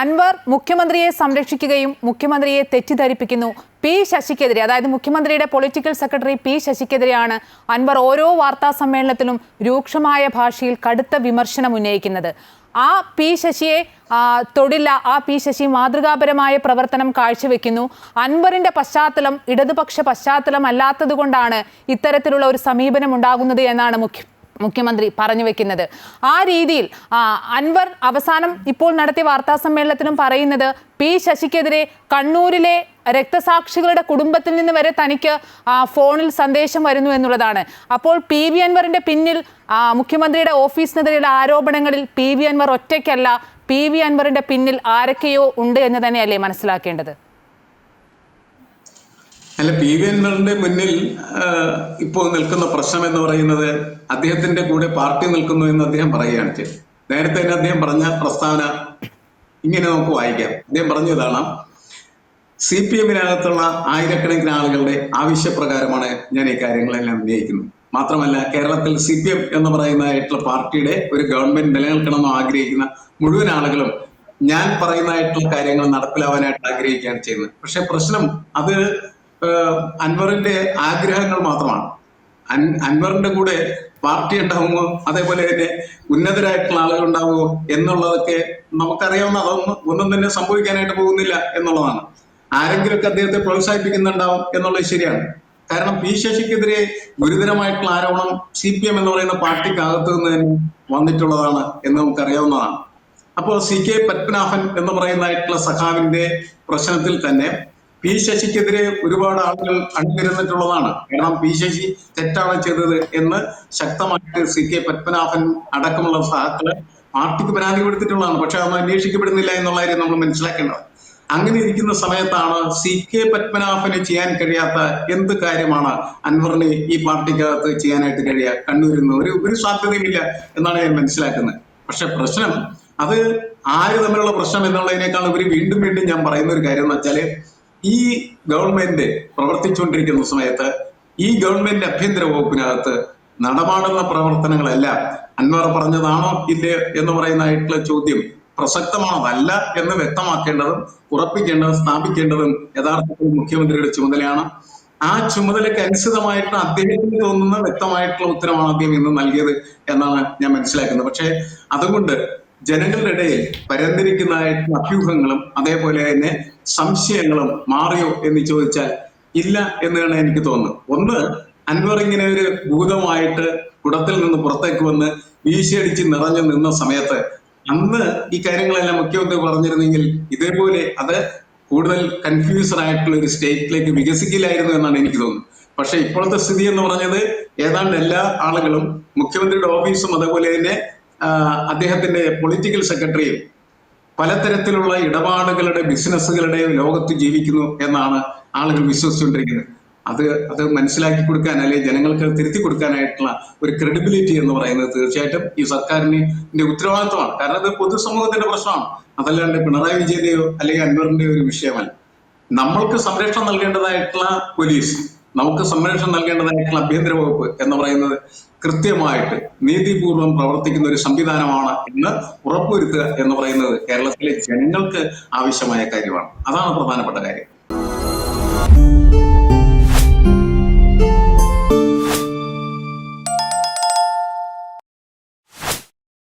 അൻവർ മുഖ്യമന്ത്രിയെ സംരക്ഷിക്കുകയും മുഖ്യമന്ത്രിയെ തെറ്റിദ്ധരിപ്പിക്കുന്നു. പി ശശിക്കെതിരെ, അതായത് മുഖ്യമന്ത്രിയുടെ പൊളിറ്റിക്കൽ സെക്രട്ടറി പി ശശിക്കെതിരെയാണ് അൻവർ ഓരോ വാർത്താ സമ്മേളനത്തിലും രൂക്ഷമായ ഭാഷയിൽ കടുത്ത വിമർശനം ഉന്നയിക്കുന്നത്. ആ പി ശശിയെ തൊടില്ല, ആ പി ശശി മാതൃകാപരമായ പ്രവർത്തനം കാഴ്ചവെക്കുന്നു. അൻവറിന്റെ പശ്ചാത്തലം ഇടതുപക്ഷ പശ്ചാത്തലം അല്ലാത്തതുകൊണ്ടാണ് ഇത്തരത്തിലുള്ള ഒരു സമീപനം ഉണ്ടാകുന്നത് എന്നാണ് മുഖ്യമന്ത്രി പറഞ്ഞു വെക്കുന്നത്. ആ രീതിയിൽ അൻവർ അവസാനം ഇപ്പോൾ നടത്തിയ വാർത്താ സമ്മേളനത്തിലും പറയുന്നത് പി ശശിക്കെതിരെ കണ്ണൂരിലെ രക്തസാക്ഷികളുടെ കുടുംബത്തിൽ നിന്ന് വരെ തനിക്ക് ഫോണിൽ സന്ദേശം വരുന്നു എന്നുള്ളതാണ്. അപ്പോൾ പി വി അൻവറിന്റെ പിന്നിൽ മുഖ്യമന്ത്രിയുടെ ഓഫീസിനെതിരെയുള്ള ആരോപണങ്ങളിൽ പി വി അൻവർ ഒറ്റയ്ക്കല്ല, പി വി അൻവറിന്റെ പിന്നിൽ ആരൊക്കെയോ ഉണ്ട് എന്ന് തന്നെയല്ലേ മനസ്സിലാക്കേണ്ടത്? അല്ല, പി വി അൻവറിന്റെ മുന്നിൽ ഇപ്പോൾ നിൽക്കുന്ന പ്രശ്നം എന്ന് പറയുന്നത് അദ്ദേഹത്തിന്റെ കൂടെ പാർട്ടി നിൽക്കുന്നു എന്ന് അദ്ദേഹം പറയുകയാണ് ചെയ്തത്. നേരത്തെ തന്നെ അദ്ദേഹം പറഞ്ഞ പ്രസ്താവന ഇങ്ങനെ നമുക്ക് വായിക്കാം. അദ്ദേഹം പറഞ്ഞതാണ്, CPM-നകത്തുള്ള ആയിരക്കണക്കിന് ആളുകളുടെ ആവശ്യപ്രകാരമാണ് ഞാൻ ഈ കാര്യങ്ങളെല്ലാം ഉന്നയിക്കുന്നത്. മാത്രമല്ല, കേരളത്തിൽ CPM എന്ന് പറയുന്നതായിട്ടുള്ള പാർട്ടിയുടെ ഒരു ഗവൺമെന്റ് നിലനിൽക്കണമെന്ന് ആഗ്രഹിക്കുന്ന മുഴുവൻ ആളുകളും ഞാൻ പറയുന്നതായിട്ടുള്ള കാര്യങ്ങൾ നടപ്പിലാവാനായിട്ട് ആഗ്രഹിക്കുകയാണ് ചെയ്യുന്നത്. പക്ഷെ പ്രശ്നം അത് അൻവറിന്റെ ആഗ്രഹങ്ങൾ മാത്രമാണ്. അൻവറിന്റെ കൂടെ പാർട്ടി ഉണ്ടാവുമോ, അതേപോലെ തന്നെ ഉന്നതരായിട്ടുള്ള ആളുകൾ ഉണ്ടാവുമോ എന്നുള്ളതൊക്കെ നമുക്കറിയാവുന്ന ഒന്നും തന്നെ സംഭവിക്കാനായിട്ട് പോകുന്നില്ല എന്നുള്ളതാണ്. ആരെങ്കിലുമൊക്കെ അദ്ദേഹത്തെ പ്രോത്സാഹിപ്പിക്കുന്നുണ്ടാവും എന്നുള്ളത് ശരിയാണ്. കാരണം പി ശശിക്കെതിരെ ഗുരുതരമായിട്ടുള്ള ആരോപണം CPM എന്ന് പറയുന്ന പാർട്ടിക്കകത്ത് നിന്ന് തന്നെ വന്നിട്ടുള്ളതാണ് എന്ന് നമുക്കറിയാവുന്നതാണ്. അപ്പോൾ CK പത്മനാഭൻ എന്ന് പറയുന്നതായിട്ടുള്ള സഖാവിന്റെ പ്രശ്നത്തിൽ തന്നെ പി ശശിക്കെതിരെ ഒരുപാട് ആളുകൾ അണിനിരന്നിട്ടുള്ളതാണ്. കാരണം പി ശശി തെറ്റാണ് ചെയ്തത് എന്ന് ശക്തമായിട്ട് CK പത്മനാഭൻ അടക്കമുള്ള സഹാക്കള് പാർട്ടിക്ക് പരാതി കൊടുത്തിട്ടുള്ളതാണ്. പക്ഷെ അത് അന്വേഷിക്കപ്പെടുന്നില്ല എന്നുള്ള കാര്യം നമ്മൾ മനസ്സിലാക്കേണ്ടത്. അങ്ങനെ ഇരിക്കുന്ന സമയത്താണ് CK പത്മനാഭന് ചെയ്യാൻ കഴിയാത്ത എന്ത് കാര്യമാണ് അൻവറിന് ഈ പാർട്ടിക്കകത്ത് ചെയ്യാനായിട്ട് കഴിയുക? കണ്ണൂരിൽ നിന്ന് ഒരു സാധ്യതയുമില്ല എന്നാണ് ഞാൻ മനസ്സിലാക്കുന്നത്. പക്ഷെ പ്രശ്നം അത് ആര് തമ്മിലുള്ള പ്രശ്നം എന്നുള്ളതിനേക്കാൾ ഉപരി വീണ്ടും ഞാൻ പറയുന്ന ഒരു കാര്യം എന്ന് വെച്ചാല്, ഈ ഗവൺമെന്റ് പ്രവർത്തിച്ചുകൊണ്ടിരിക്കുന്ന സമയത്ത് ഈ ഗവൺമെന്റ് ആഭ്യന്തര വകുപ്പിനകത്ത് നടപാടുന്ന പ്രവർത്തനങ്ങളെല്ലാം അൻവർ പറഞ്ഞതാണോ ഇല്ലേ എന്ന് പറയുന്നതായിട്ടുള്ള ചോദ്യം പ്രസക്തമാണതല്ല എന്ന് വ്യക്തമാക്കേണ്ടതും ഉറപ്പിക്കേണ്ടതും സ്ഥാപിക്കേണ്ടതും യഥാർത്ഥത്തിൽ മുഖ്യമന്ത്രിയുടെ ചുമതലയാണ്. ആ ചുമതലയ്ക്ക് അനുസൃതമായിട്ട് അദ്ദേഹത്തിന് തോന്നുന്ന വ്യക്തമായിട്ടുള്ള ഉത്തരമാണ് അദ്ദേഹം ഇന്ന് നൽകിയത് എന്നാണ് ഞാൻ മനസ്സിലാക്കുന്നത്. പക്ഷെ അതുകൊണ്ട് ജനങ്ങളുടെ ഇടയിൽ പരന്നിരിക്കുന്നതായിട്ടുള്ള അഭ്യൂഹങ്ങളും അതേപോലെ തന്നെ സംശയങ്ങളും മാറിയോ എന്ന് ചോദിച്ചാൽ ഇല്ല എന്നാണ് എനിക്ക് തോന്നുന്നത്. ഒന്ന്, അൻവർ ഇങ്ങനെ ഒരു ഭൂതമായിട്ട് കുടത്തിൽ നിന്ന് പുറത്തേക്ക് വന്ന് വീശിയടിച്ച് നിറഞ്ഞു നിന്ന സമയത്ത് അന്ന് ഈ കാര്യങ്ങളെല്ലാം മുഖ്യമന്ത്രി പറഞ്ഞിരുന്നെങ്കിൽ ഇതേപോലെ അത് കൂടുതൽ കൺഫ്യൂസ്ഡ് ആയിട്ടുള്ള ഒരു സ്റ്റേറ്റിലേക്ക് വികസിക്കില്ലായിരുന്നു എന്നാണ് എനിക്ക് തോന്നുന്നത്. പക്ഷെ ഇപ്പോഴത്തെ സ്ഥിതി എന്ന് പറഞ്ഞത് ഏതാണ്ട് എല്ലാ ആളുകളും മുഖ്യമന്ത്രിയുടെ ഓഫീസും അതേപോലെ തന്നെ അദ്ദേഹത്തിന്റെ പൊളിറ്റിക്കൽ സെക്രട്ടറിയും പലതരത്തിലുള്ള ഇടപാടുകളുടെ ബിസിനസ്സുകളുടെ ലോകത്ത് ജീവിക്കുന്നു എന്നാണ് ആളുകൾ വിശ്വസിച്ചുകൊണ്ടിരിക്കുന്നത്. അത് മനസ്സിലാക്കി കൊടുക്കാൻ അല്ലെങ്കിൽ ജനങ്ങൾക്ക് തിരുത്തി കൊടുക്കാനായിട്ടുള്ള ഒരു ക്രെഡിബിലിറ്റി എന്ന് പറയുന്നത് തീർച്ചയായിട്ടും ഈ സർക്കാരിന്റെ ഉത്തരവാദിത്വമാണ്. കാരണം അത് പൊതുസമൂഹത്തിന്റെ പ്രശ്നമാണ്, അതല്ലാണ്ട് പിണറായി വിജയന്റെയോ അല്ലെങ്കിൽ അൻവറിന്റെയോ ഒരു വിഷയമല്ല. നമ്മൾക്ക് സംരക്ഷണം നൽകേണ്ടതായിട്ടുള്ള പോലീസ്, നമുക്ക് സംരക്ഷണം നൽകേണ്ടതായിട്ടുള്ള ആഭ്യന്തര വകുപ്പ് എന്ന് പറയുന്നത് കൃത്യമായിട്ട് നീതിപൂർവം പ്രവർത്തിക്കുന്ന ഒരു സംവിധാനമാണ് എന്ന് ഉറപ്പുവരുത്തുക എന്ന് പറയുന്നത് കേരളത്തിലെ ജനങ്ങൾക്ക് ആവശ്യമായ കാര്യമാണ്. അതാണ് പ്രധാനപ്പെട്ട കാര്യം.